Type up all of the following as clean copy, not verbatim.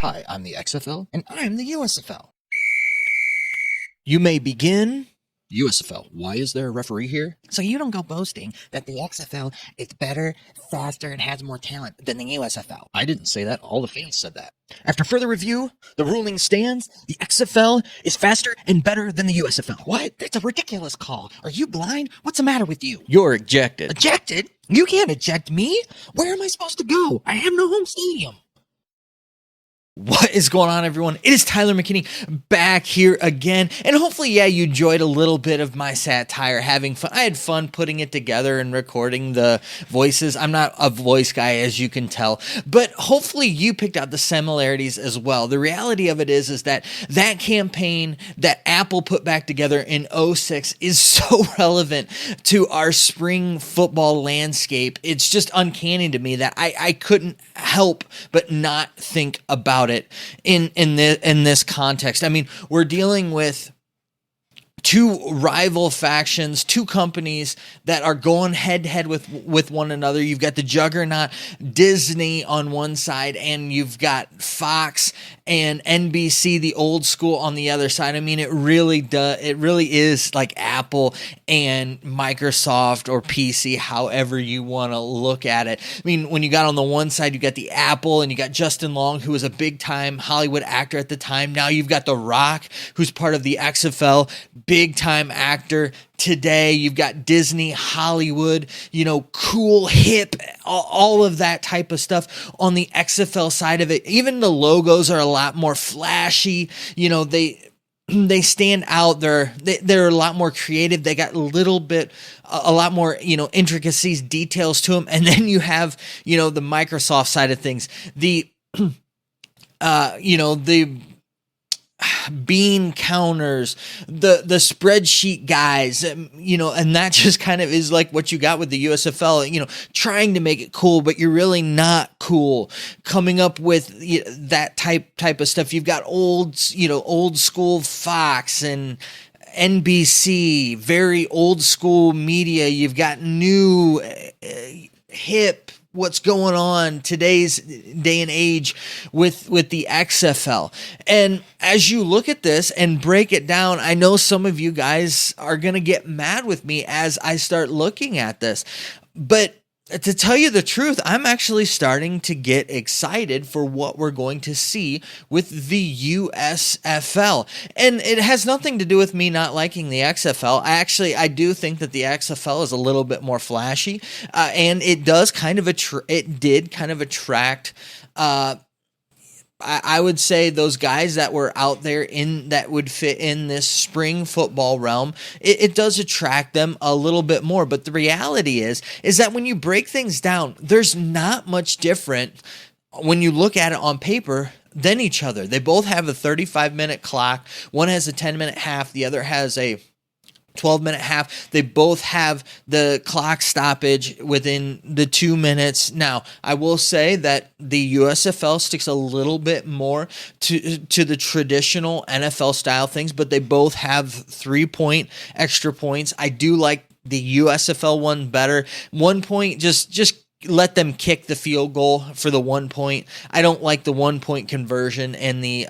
Hi, I'm the XFL, and I'm the USFL. You may begin. USFL, why is there a referee here? So you don't go boasting that the XFL is better, faster, and has more talent than the USFL. I didn't say that. All the fans said that. After further review, the ruling stands. The XFL is faster and better than the USFL. What? That's a ridiculous call. Are you blind? What's the matter with you? You're ejected. Ejected? You can't eject me. Where am I supposed to go? I have no home stadium. What is going on, everyone? It is Tyler McKinney back here again, and hopefully, you enjoyed a little bit of my satire, having fun. I had fun putting it together and recording the voices. I'm not a voice guy, as you can tell, but hopefully you picked out the similarities as well. The reality of it is that campaign that Apple put back together in 06 is so relevant to our spring football landscape. It's just uncanny to me that I couldn't help but not think about it in this context. I mean, we're dealing with two rival factions, two companies that are going head to head with one another. You've got the juggernaut Disney on one side, and you've got Fox and NBC, the old school, on the other side. I mean, it really is like Apple and Microsoft or PC, however you want to look at it. I mean, when you got on the one side, you got the Apple, and you got Justin Long, who was a big time Hollywood actor at the time. Now you've got The Rock, who's part of the XFL, big time actor today. You've got Disney, Hollywood, cool, hip, all of that type of stuff on the XFL side of it. Even the logos are a lot more flashy. They stand out. They're a lot more creative. They got a lot more, intricacies, details to them. And then you have, the Microsoft side of things. The bean counters, the spreadsheet guys, and that just kind of is like what you got with the USFL, trying to make it cool, but you're really not cool, coming up with that type of stuff. You've got old school Fox and NBC, very old school media. You've got new, hip, what's going on today's day and age with the XFL. And as you look at this and break it down, I know some of you guys are going to get mad with me as I start looking at this, but to tell you the truth, I'm actually starting to get excited for what we're going to see with the USFL. And it has nothing to do with me not liking the XFL. I do think that the XFL is a little bit more flashy, and it does did kind of attract I would say those guys that were out there that would fit in this spring football realm. It does attract them a little bit more, but the reality is that when you break things down, there's not much different when you look at it on paper than each other. They both have a 35-minute clock. One has a 10-minute half. The other has a 12-minute half. They both have the clock stoppage within the 2 minutes. Now, I will say that the USFL sticks a little bit more to the traditional NFL style things, but they both have 3-point extra points. I do like the USFL one better. 1 point, just let them kick the field goal for the 1 point. I don't like the 1 point conversion and the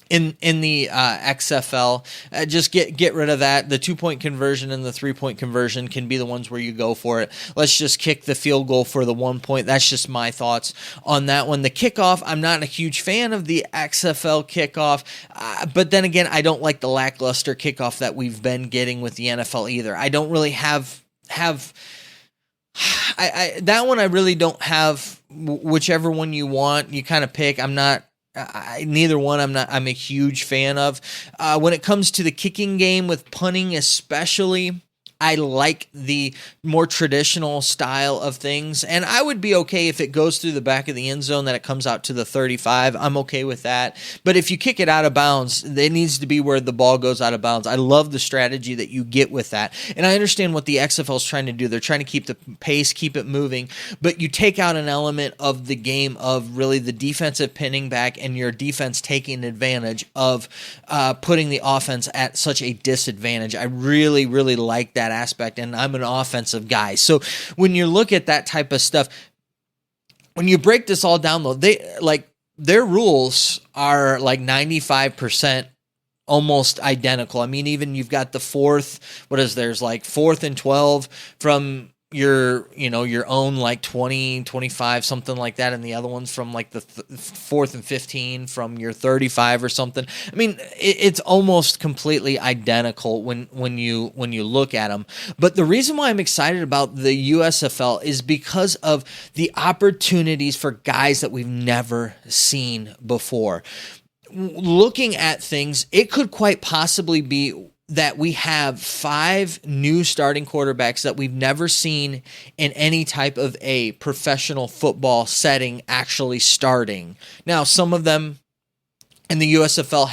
in the XFL. Just get rid of that. The 2 point conversion and the 3 point conversion can be the ones where you go for it. Let's just kick the field goal for the 1 point. That's just my thoughts on that one. The kickoff, I'm not a huge fan of the XFL kickoff, but then again, I don't like the lackluster kickoff that we've been getting with the NFL either. I don't really have that one. I really don't have. Whichever one you want, you kind of pick. Neither one I'm a huge fan of. When it comes to the kicking game with punting especially, I like the more traditional style of things, and I would be okay if it goes through the back of the end zone, that it comes out to the 35. I'm okay with that. But if you kick it out of bounds, it needs to be where the ball goes out of bounds. I love the strategy that you get with that, and I understand what the XFL is trying to do. They're trying to keep the pace, keep it moving, but you take out an element of the game of really the defensive pinning back and your defense taking advantage of putting the offense at such a disadvantage. I really, really like that aspect, and I'm an offensive guy. So when you look at that type of stuff, when you break this all down, though, their rules are like 95% almost identical. I mean, even you've got the there's like 4th and 12 from your own like 20, 25, something like that. And the other one's from like the 4th and 15 from your 35 or something. I mean, it's almost completely identical when you look at them. But the reason why I'm excited about the USFL is because of the opportunities for guys that we've never seen before. Looking at things, it could quite possibly be that we have 5 new starting quarterbacks that we've never seen in any type of a professional football setting actually starting. Now, some of them in the USFL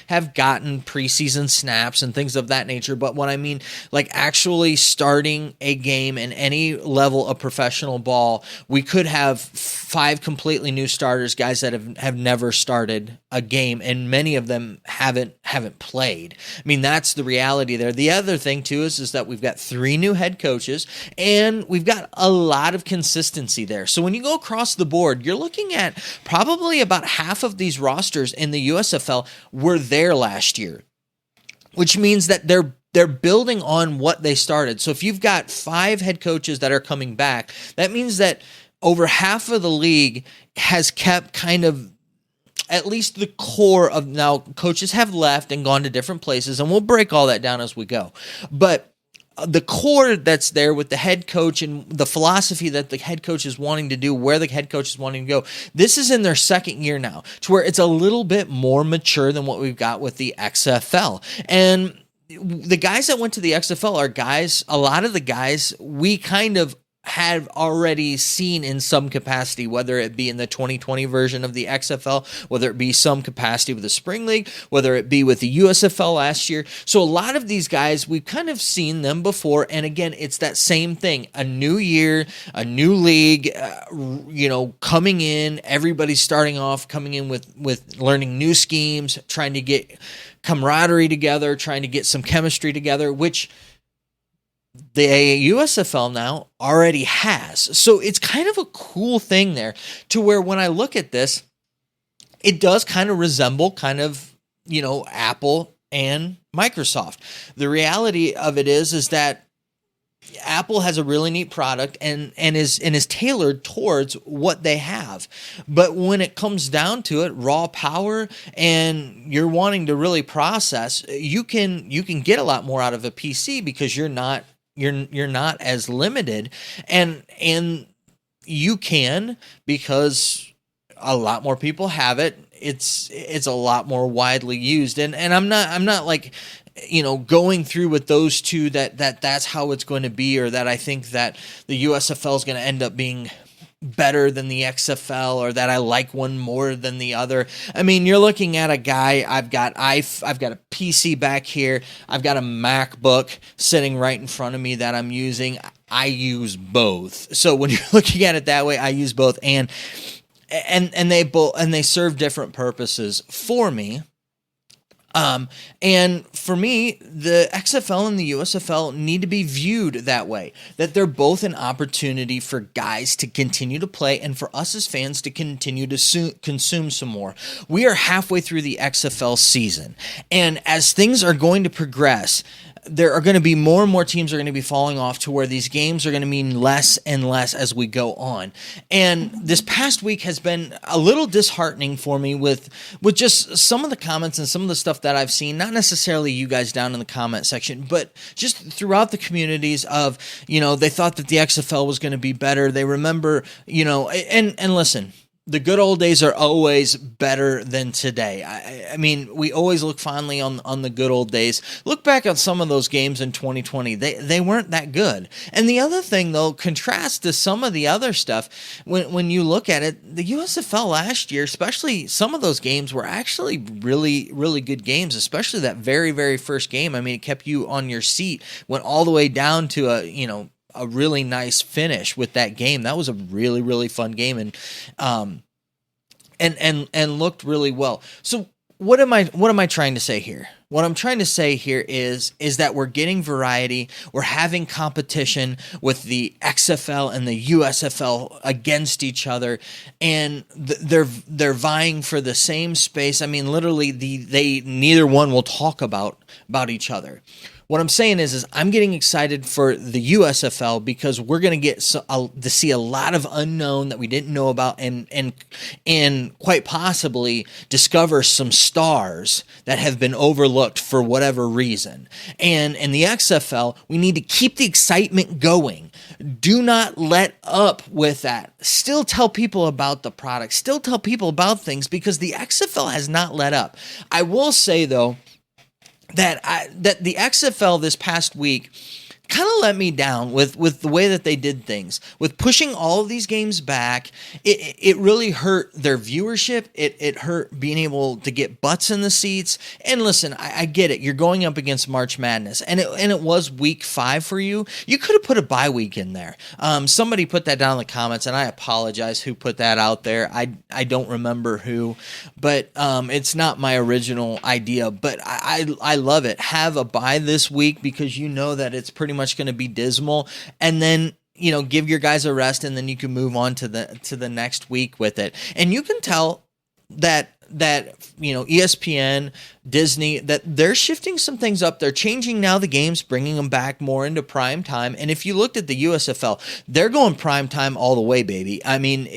have gotten preseason snaps and things of that nature, but what I mean, like actually starting a game in any level of professional ball, we could have 5 completely new starters, guys that have never started a game, and many of them haven't played. I mean, that's the reality there. The other thing too is that we've got 3 new head coaches, and we've got a lot of consistency there. So when you go across the board, you're looking at probably about half of these rosters in the USFL were there last year, which means that they're building on what they started. So if you've got 5 head coaches that are coming back, that means that over half of the league has kept kind of at least the core of. Now coaches have left and gone to different places, and we'll break all that down as we go. But the core that's there with the head coach and the philosophy that the head coach is wanting to do, where the head coach is wanting to go, this is in their second year now, to where it's a little bit more mature than what we've got with the XFL. And the guys that went to the XFL are guys, a lot of the guys we kind of have already seen in some capacity, whether it be in the 2020 version of the XFL, whether it be some capacity with the Spring League, whether it be with the USFL last year. So a lot of these guys, we've kind of seen them before. And again, it's that same thing, a new year, a new league, coming in, everybody's starting off, coming in with learning new schemes, trying to get camaraderie together, trying to get some chemistry together, which the USFL now already has. So it's kind of a cool thing there, to where when I look at this, it does kind of resemble Apple and Microsoft. The reality of it is that Apple has a really neat product and is tailored towards what they have. But when it comes down to it, raw power, and you're wanting to really process, you can get a lot more out of a PC because you're not as limited, and you can, because a lot more people have it. It's a lot more widely used, and I'm not like going through with those two that's how it's going to be, or that I think that the USFL is going to end up being better than the XFL, or that I like one more than the other. I mean, you're looking at a guy, I've got a PC back here, I've got a MacBook sitting right in front of me that I'm using. I use both. So when you're looking at it that way, I use both, and they serve different purposes for me. And for me, the XFL and the USFL need to be viewed that way, that they're both an opportunity for guys to continue to play and for us as fans to continue to consume some more. We are halfway through the XFL season, and as things are going to progress, there are going to be more and more teams are going to be falling off, to where these games are going to mean less and less as we go on. And this past week has been a little disheartening for me with just some of the comments and some of the stuff that I've seen, not necessarily you guys down in the comment section, but just throughout the communities of, they thought that the XFL was going to be better. They remember, and listen, the good old days are always better than today. I mean, we always look fondly on the good old days. Look back at some of those games in 2020. They weren't that good. And the other thing, though, contrast to some of the other stuff, when you look at it, the USFL last year, especially some of those games were actually really, really good games, especially that very, very first game. I mean, it kept you on your seat, went all the way down to a really nice finish with that game. That was a really, really fun game, and looked really well. So what am I trying to say here? What I'm trying to say here is that we're getting variety. We're having competition with the XFL and the USFL against each other, and they're vying for the same space. I mean, literally, they neither one will talk about each other. What I'm saying is I'm getting excited for the USFL because we're going to get to see a lot of unknown that we didn't know about, and quite possibly discover some stars that have been overlooked for whatever reason. And in the XFL, we need to keep the excitement going. Do not let up with that. Still tell people about the product. Still tell people about things, because the XFL has not let up. I will say, though, that the XFL this past week kind of let me down with the way that they did things. With pushing all of these games back, it really hurt their viewership. It hurt being able to get butts in the seats. And listen, I get it. You're going up against March Madness, and it was week 5 for you. You could have put a bye week in there. Somebody put that down in the comments, and I apologize who put that out there. I don't remember who, but it's not my original idea. But I love it. Have a bye this week, because you know that it's pretty much going to be dismal, and then give your guys a rest, and then you can move on to the next week with it. And you can tell that ESPN, Disney, that they're shifting some things up. They're changing now the games, bringing them back more into prime time. And if you looked at the USFL, they're going prime time all the way, baby. I mean,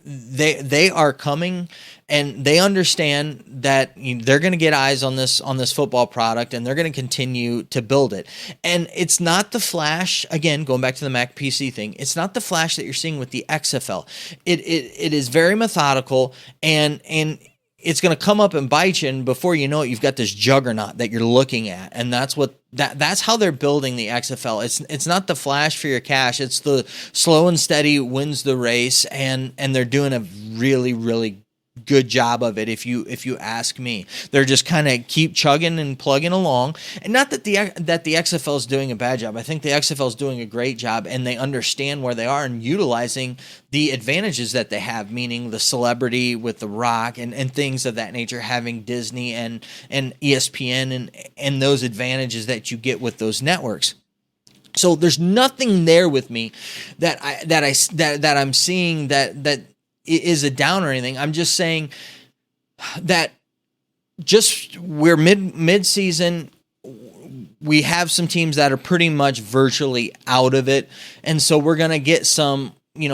they are coming, and they understand that they're going to get eyes on this football product, and they're going to continue to build it. And it's not the flash, again, going back to the Mac PC thing, it's not the flash that you're seeing with the XFL. It is very methodical, and it's going to come up and bite you, and before you know it, you've got this juggernaut that you're looking at, and that's how they're building the XFL. It's not the flash for your cash. It's the slow and steady wins the race, and they're doing a really, really good job of it, if you ask me. They're just kind of keep chugging and plugging along, and not that the XFL is doing a bad job. I think the XFL is doing a great job, and they understand where they are and utilizing the advantages that they have, meaning the celebrity with The Rock and things of that nature, having Disney and ESPN and those advantages that you get with those networks. So there's nothing there with me that I'm seeing that is a down or anything. I'm just saying that we're mid-season. We have some teams that are pretty much virtually out of it. And so we're going to get some,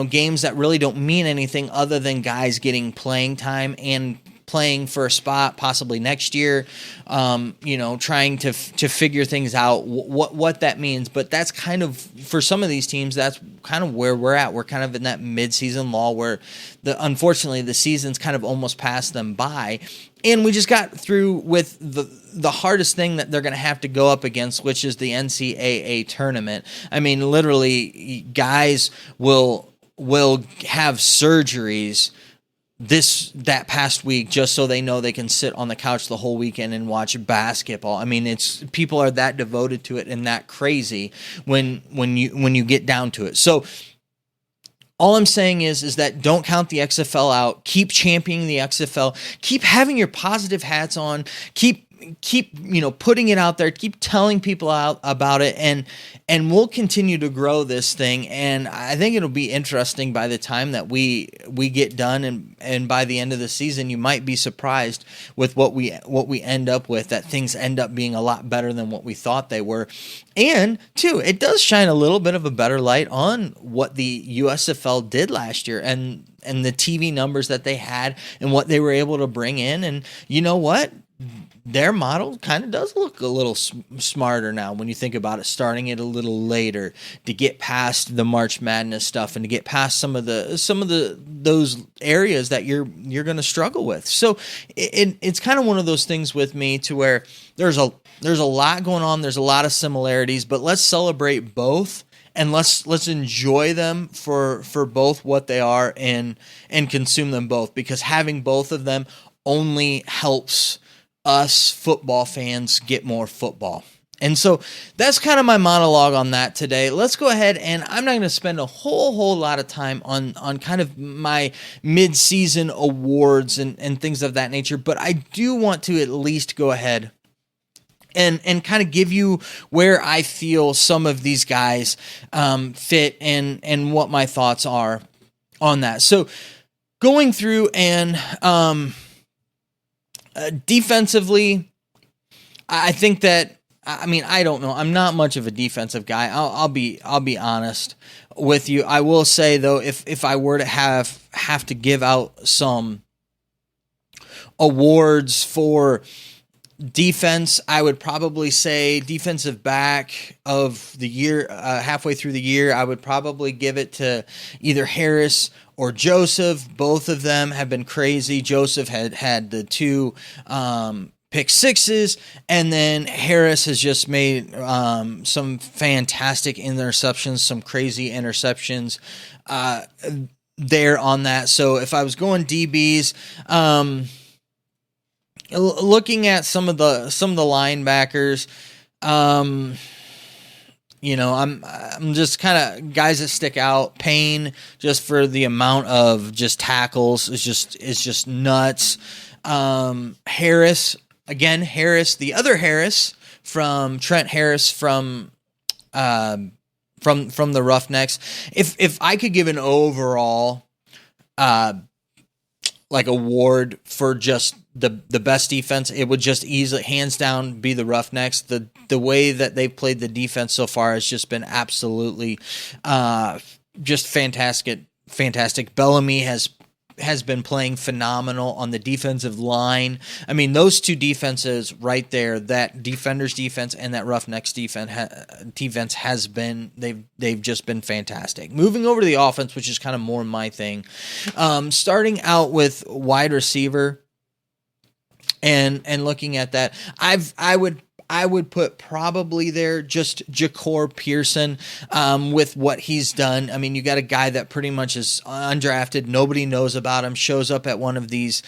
games that really don't mean anything other than guys getting playing time and playing for a spot possibly next year, trying to figure things out, what that means. But that's kind of, for some of these teams, that's kind of where we're at. We're kind of in that mid-season lull where unfortunately the season's kind of almost passed them by. And we just got through with the hardest thing that they're going to have to go up against, which is the NCAA tournament. I mean, literally, guys will have surgeries that past week just so they know they can sit on the couch the whole weekend and watch basketball. I mean, people are that devoted to it and that crazy when you get down to it. So all I'm saying is that don't count the XFL out. Keep championing the XFL. Keep having your positive hats on. Keep putting it out there. Keep telling people about it, and we'll continue to grow this thing. And I think it'll be interesting by the time that we get done, and by the end of the season, you might be surprised with what we end up with. That things end up being a lot better than what we thought they were. And two, it does shine a little bit of a better light on what the USFL did last year, and the TV numbers that they had and what they were able to bring in. And you know what? Their model kind of does look a little smarter now when you think about it, starting it a little later to get past the March Madness stuff and to get past some of those areas that you're going to struggle with. So it's kind of one of those things with me to where there's a lot going on. There's a lot of similarities, but let's celebrate both. And let's enjoy them for both what they are and consume them both, because having both of them only helps us football fans get more football. And so that's kind of my monologue on that today. Let's go ahead, and I'm not going to spend a whole lot of time on kind of my mid-season awards and things of that nature, but I do want to at least go ahead and kind of give you where I feel some of these guys fit and what my thoughts are on that. So going through and defensively, I think that, I mean, I don't know. I'm not much of a defensive guy. I'll be honest with you. I will say though, if I were to have to give out some awards for defense, I would probably say defensive back of the year, halfway through the year, I would probably give it to either Harris or Joseph. Both of them have been crazy. Joseph had the 2 pick sixes, and then Harris has just made some fantastic interceptions, some crazy interceptions there on that. So if I was going DBs, looking at some of the linebackers, you know, I'm just kind of guys that stick out. Payne, just for the amount of just tackles, is just nuts. Harris, again, the other Harris from Trent Harris from the Roughnecks. If I could give an overall like award for just the best defense, it would just easily, hands down, be the Roughnecks. The way that they've played the defense so far has just been absolutely just fantastic. Bellamy has been playing phenomenal on the defensive line. I mean, those 2 defenses right there, that Defenders defense and that Roughnecks defense has been, they've just been fantastic. Moving over to the offense, which is kind of more my thing. Starting out with wide receiver and looking at that, I would put probably there just Ja'Cour Pearson with what he's done. I mean, you got a guy that pretty much is undrafted. Nobody knows about him, shows up at one of these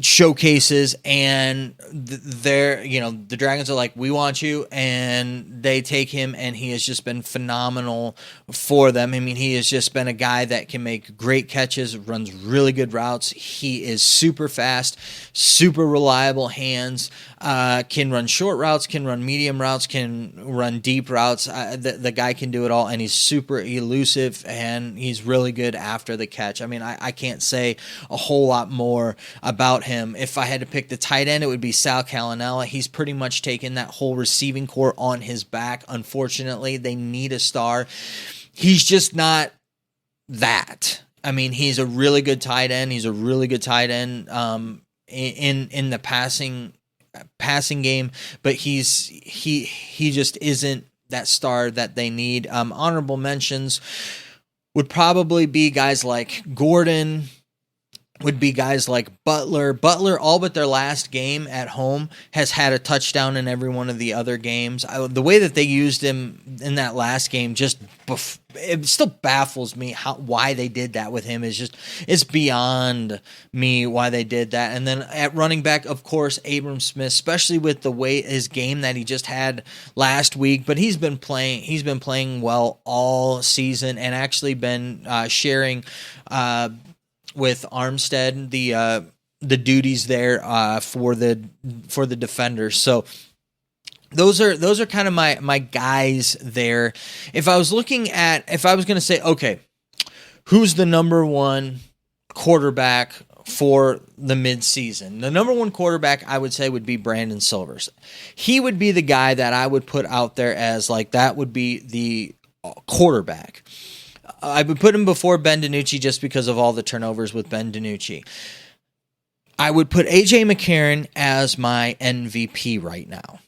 showcases, and they're, you know, the Dragons are like, we want you, and they take him, and he has just been phenomenal for them. I mean, he has just been a guy that can make great catches, runs really good routes. He is super fast, super reliable hands, can run short routes, can run medium routes, can run deep routes. The guy can do it all, and he's super elusive, and he's really good after the catch. I mean, I can't say a whole lot more about him. If I had to pick the tight end, it would be Sal Calanella. He's pretty much taken that whole receiving corps on his back. Unfortunately, they need a star. He's just not that. I mean, he's a really good tight end. He's a really good tight end in the passing game, but he just isn't that star that they need. Honorable mentions would probably be guys like Gordon, would be guys like Butler. Butler, all but their last game at home, has had a touchdown in every one of the other games. The way that they used him in that last game, it still baffles me why they did that with him. It's beyond me why they did that. And then at running back, of course, Abram Smith, especially with the way his game that he just had last week. But he's been playing well all season, and actually been sharing with Armstead the duties there for the Defenders. So those are kind of my guys there. If I was going to say, okay, who's the number 1 quarterback for the midseason? The number 1 quarterback I would say would be Brandon Silvers. He would be the guy that I would put out there as like, that would be the quarterback. I would put him before Ben DiNucci just because of all the turnovers with Ben DiNucci. I would put A.J. McCarron as my MVP right now.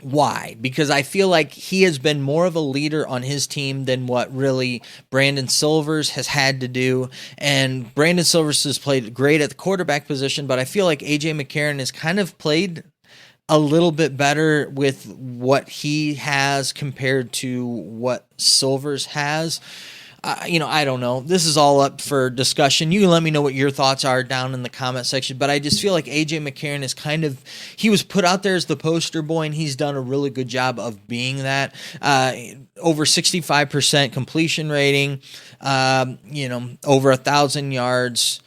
Why? Because I feel like he has been more of a leader on his team than what really Brandon Silvers has had to do. And Brandon Silvers has played great at the quarterback position, but I feel like A.J. McCarron has kind of played a little bit better with what he has compared to what Silvers has. I don't know. This is all up for discussion. You can let me know what your thoughts are down in the comment section, but I just feel like A.J. McCarron is he was put out there as the poster boy, and he's done a really good job of being that. Over 65% completion rating, over 1,000 yards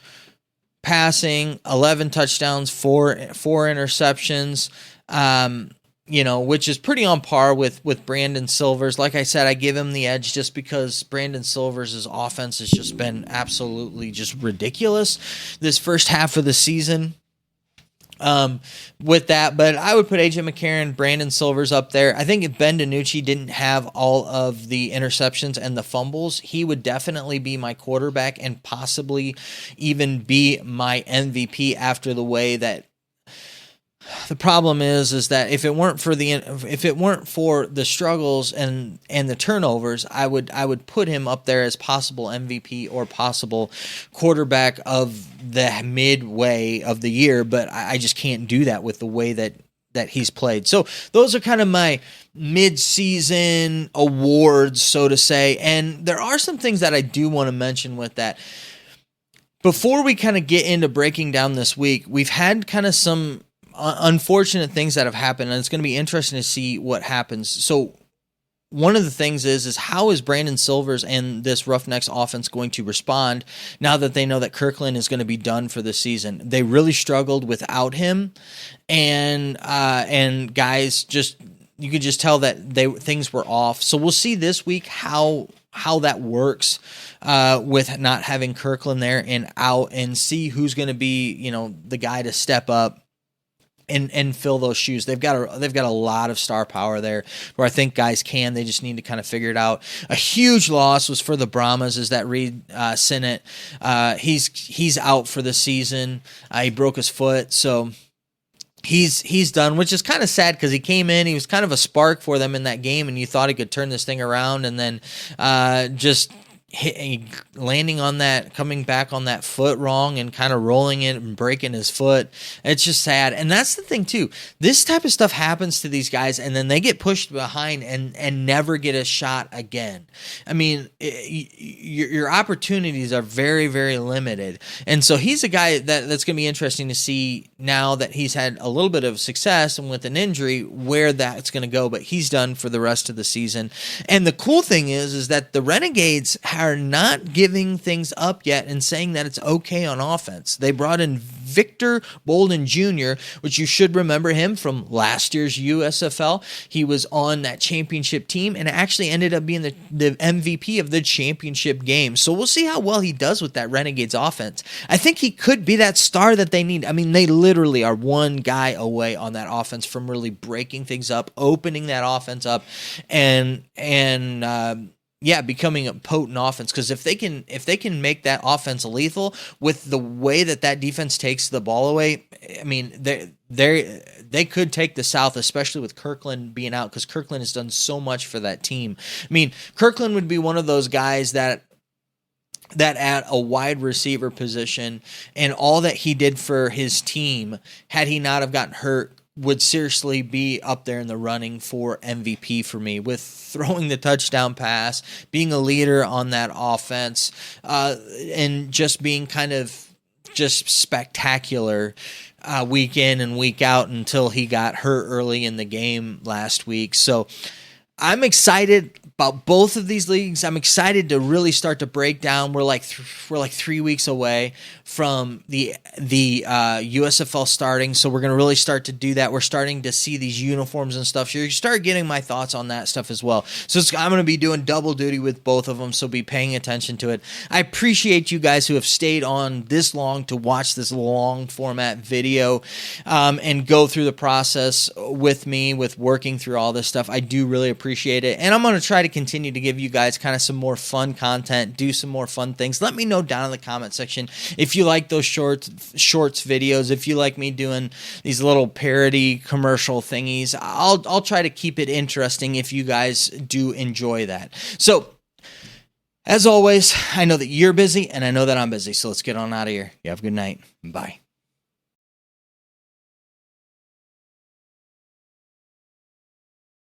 passing, 11 touchdowns, four interceptions. which is pretty on par with Brandon Silvers. Like I said, I give him the edge just because Brandon Silvers' offense has just been absolutely just ridiculous this first half of the season. With that, but I would put AJ McCarron, Brandon Silvers up there. I think if Ben DiNucci didn't have all of the interceptions and the fumbles, he would definitely be my quarterback and possibly even be my MVP after the way that. The problem is that if it weren't for the struggles and the turnovers, I would put him up there as possible MVP or possible quarterback of the midway of the year, but I just can't do that with the way that he's played. So those are kind of my mid-season awards, so to say. And there are some things that I do want to mention with that. Before we kind of get into breaking down this week, we've had kind of some unfortunate things that have happened, and it's going to be interesting to see what happens. So one of the things is how is Brandon Silvers and this Roughnecks offense going to respond now that they know that Kirkland is going to be done for the season? They really struggled without him, and guys, just you could just tell that things were off. So we'll see this week how that works with not having Kirkland there and out, and see who's going to be the guy to step up and fill those shoes. They've got a lot of star power there where I think guys they just need to kind of figure it out. A huge loss was for the Brahmas is that Reed Sinnott. He's out for the season. He broke his foot, so he's done, which is kind of sad because he came in, he was kind of a spark for them in that game, and you thought he could turn this thing around, and then just landing on that, coming back on that foot wrong and kind of rolling it and breaking his foot. It's just sad. And that's the thing too. This type of stuff happens to these guys and then they get pushed behind and never get a shot again. I mean, your opportunities are very, very limited. And so he's a guy that's going to be interesting to see now that he's had a little bit of success and with an injury where that's going to go, but he's done for the rest of the season. And the cool thing is that the Renegades are not giving things up yet and saying that it's okay on offense. They brought in Victor Bolden Jr., which you should remember him from last year's USFL. He was on that championship team and actually ended up being the MVP of the championship game. So we'll see how well he does with that Renegades offense. I think he could be that star that they need. I mean, they literally are one guy away on that offense from really breaking things up, opening that offense up, and becoming a potent offense. Because if they can make that offense lethal with the way that defense takes the ball away, I mean, they could take the South, especially with Kirkland being out, because Kirkland has done so much for that team. I mean, Kirkland would be one of those guys that at a wide receiver position and all that he did for his team, had he not have gotten hurt, would seriously be up there in the running for MVP for me, with throwing the touchdown pass, being a leader on that offense, and just being kind of just spectacular week in and week out until he got hurt early in the game last week. So I'm excited about both of these leagues. I'm excited to really start to break down. We're like 3 weeks away from the USFL starting, so we're going to really start to do that. We're starting to see these uniforms and stuff. So you start getting my thoughts on that stuff as well. So I'm going to be doing double duty with both of them, so be paying attention to it. I appreciate you guys who have stayed on this long to watch this long format video and go through the process with me with working through all this stuff. I do really appreciate it, and I'm going to try to continue to give you guys kind of some more fun content, do some more fun things. Let me know down in the comment section if you like those shorts videos, if you like me doing these little parody commercial thingies. I'll try to keep it interesting if you guys do enjoy that. So as always, I know that you're busy and I know that I'm busy, so let's get on out of here. You have a good night. Bye.